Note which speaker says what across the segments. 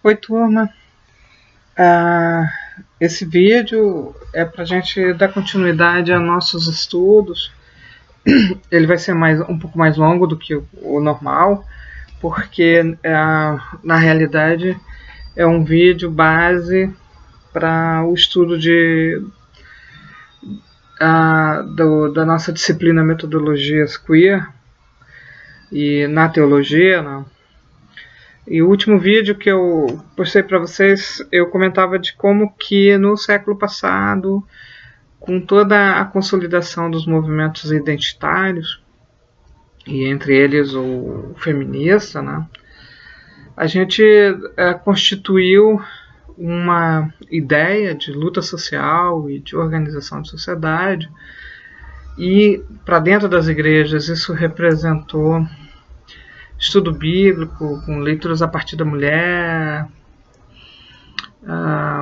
Speaker 1: Oi, turma. Ah, Esse vídeo é para a gente dar continuidade a nossos estudos. Ele vai ser um pouco mais longo do que o normal, porque na realidade é um vídeo base para o estudo da nossa disciplina Metodologias Queer e na teologia, né? E o último vídeo que eu postei para vocês, eu comentava de como que no século passado, com toda a consolidação dos movimentos identitários, e entre eles o feminista, né, a gente constituiu uma ideia de luta social e de organização de sociedade, e para dentro das igrejas isso representou estudo bíblico, com leituras a partir da mulher,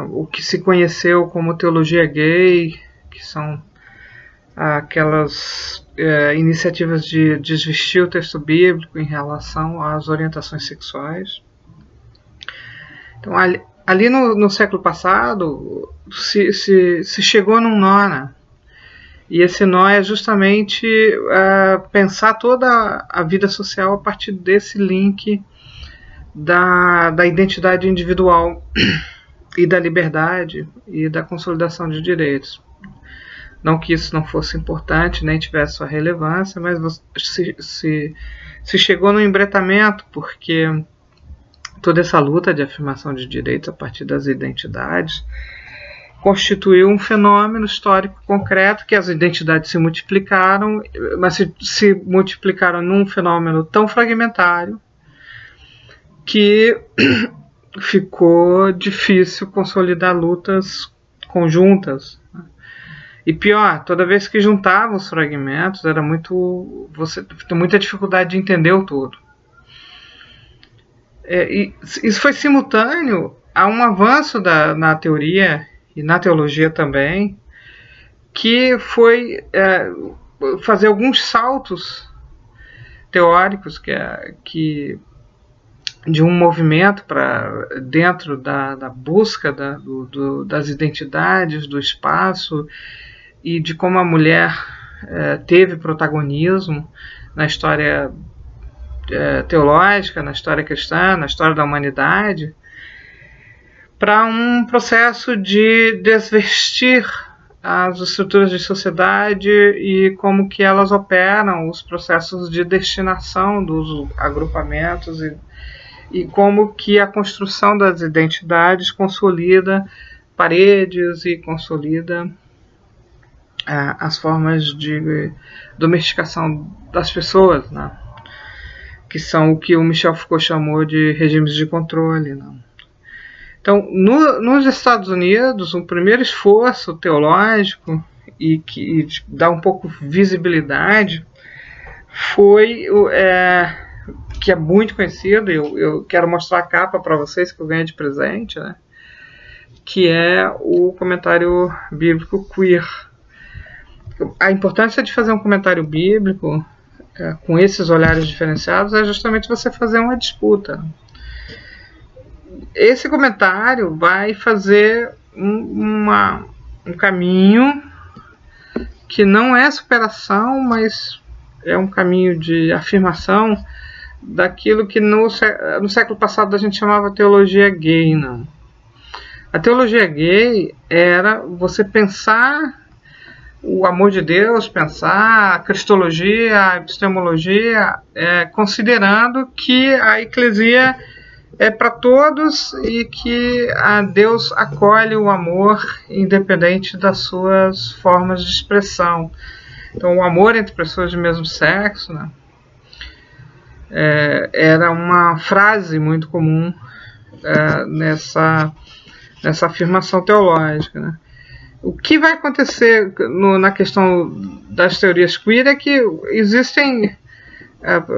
Speaker 1: o que se conheceu como teologia gay, que são aquelas iniciativas de desvestir o texto bíblico em relação às orientações sexuais. Então, ali no século passado, se chegou num nó, né? E esse nó é justamente pensar toda a vida social a partir desse link da identidade individual e da liberdade e da consolidação de direitos. Não que isso não fosse importante, nem tivesse sua relevância, mas se chegou no embretamento, porque toda essa luta de afirmação de direitos a partir das identidades constituiu um fenômeno histórico concreto, que as identidades se multiplicaram, mas se multiplicaram num fenômeno tão fragmentário que ficou difícil consolidar lutas conjuntas. E pior, toda vez que juntava os fragmentos, você tem muita dificuldade de entender o todo. E isso foi simultâneo a um avanço na teoria e na teologia também, que foi fazer alguns saltos teóricos que de um movimento para dentro da busca das identidades, do espaço e de como a mulher teve protagonismo na história teológica, na história cristã, na história da humanidade, para um processo de desvestir as estruturas de sociedade e como que elas operam, os processos de destinação dos agrupamentos e como que a construção das identidades consolida paredes e consolida as formas de domesticação das pessoas, né? Que são o que o Michel Foucault chamou de regimes de controle, né? Então, nos Estados Unidos, o primeiro esforço teológico e que dá um pouco visibilidade foi, que é muito conhecido, eu quero mostrar a capa para vocês que eu ganhei de presente, né? Que é o comentário bíblico queer. A importância de fazer um comentário bíblico com esses olhares diferenciados é justamente você fazer uma disputa. Esse comentário vai fazer um caminho que não é superação, mas é um caminho de afirmação daquilo que no século passado a gente chamava teologia gay. Não? A teologia gay era você pensar o amor de Deus, pensar a cristologia, a epistemologia, considerando que a eclesia é para todos e que Deus acolhe o amor independente das suas formas de expressão. Então, o amor entre pessoas de mesmo sexo, né, era uma frase muito comum nessa afirmação teológica, né. O que vai acontecer na questão das teorias queer é que existem...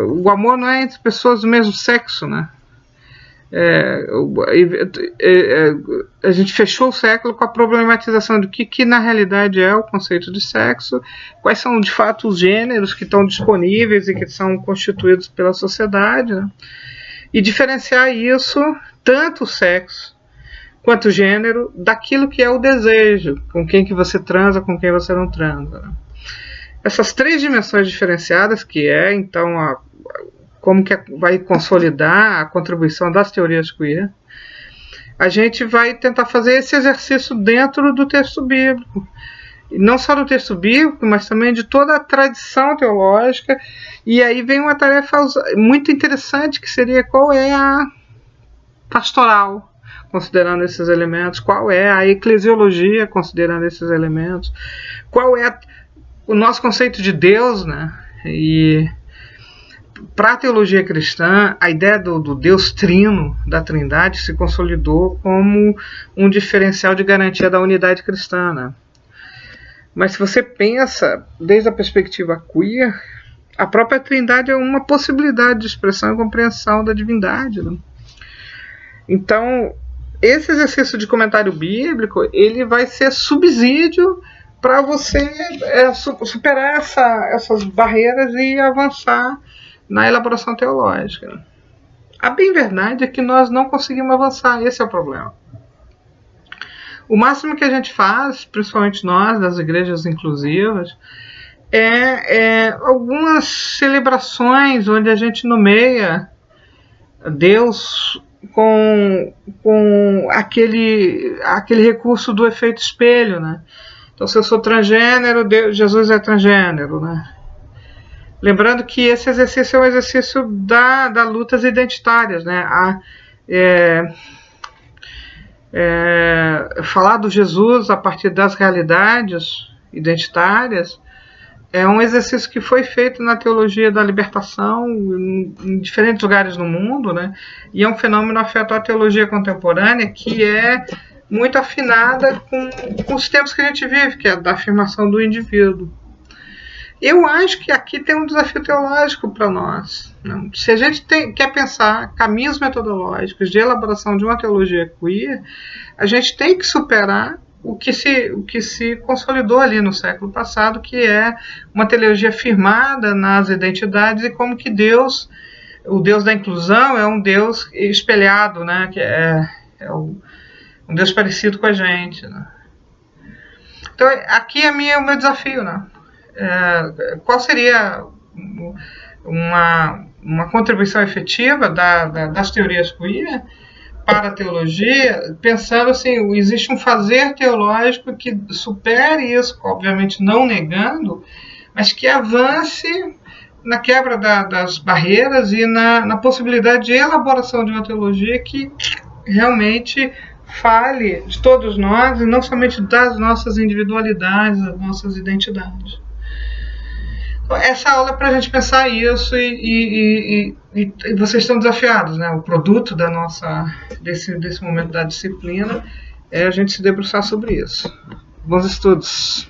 Speaker 1: o amor não é entre pessoas do mesmo sexo, né? A gente fechou o século com a problematização do que na realidade é o conceito de sexo, quais são de fato os gêneros que estão disponíveis e que são constituídos pela sociedade, né? e diferenciar isso, tanto o sexo quanto o gênero, daquilo que é o desejo, com quem que você transa, com quem você não transa. Essas três dimensões diferenciadas, que é, então, como que vai consolidar a contribuição das teorias queer, a gente vai tentar fazer esse exercício dentro do texto bíblico. E não só do texto bíblico, mas também de toda a tradição teológica. E aí vem uma tarefa muito interessante, que seria qual é a pastoral, considerando esses elementos, qual é a eclesiologia, considerando esses elementos, qual é o nosso conceito de Deus, né? E para a teologia cristã, a ideia do Deus trino, da Trindade, se consolidou como um diferencial de garantia da unidade cristã, né? Mas se você pensa desde a perspectiva queer, a própria Trindade é uma possibilidade de expressão e compreensão da divindade, né? Então, esse exercício de comentário bíblico, ele vai ser subsídio para você superar essas barreiras e avançar na elaboração teológica. A bem verdade é que nós não conseguimos avançar, esse é o problema. O máximo que a gente faz, principalmente nós, das igrejas inclusivas, é algumas celebrações onde a gente nomeia Deus com aquele recurso do efeito espelho, né? Então, se eu sou transgênero, Jesus é transgênero, né? Lembrando que esse exercício é um exercício da lutas identitárias, né? Falar do Jesus a partir das realidades identitárias é um exercício que foi feito na teologia da libertação em diferentes lugares no mundo, né? E é um fenômeno afeto à teologia contemporânea que é muito afinada com os tempos que a gente vive, que é da afirmação do indivíduo. Eu acho que aqui tem um desafio teológico para nós, né? Se a gente quer pensar caminhos metodológicos de elaboração de uma teologia queer, a gente tem que superar o que se consolidou ali no século passado, que é uma teologia firmada nas identidades e como que Deus, o Deus da inclusão, é um Deus espelhado, né? Que é um Deus parecido com a gente, né? Então, aqui é o meu desafio, né? Qual seria uma contribuição efetiva das teorias queer para a teologia, pensando assim, existe um fazer teológico que supere isso, obviamente não negando, mas que avance na quebra das barreiras e na possibilidade de elaboração de uma teologia que realmente fale de todos nós e não somente das nossas individualidades, das nossas identidades. Essa aula é para a gente pensar isso e vocês estão desafiados, né? O produto desse momento da disciplina é a gente se debruçar sobre isso. Bons estudos!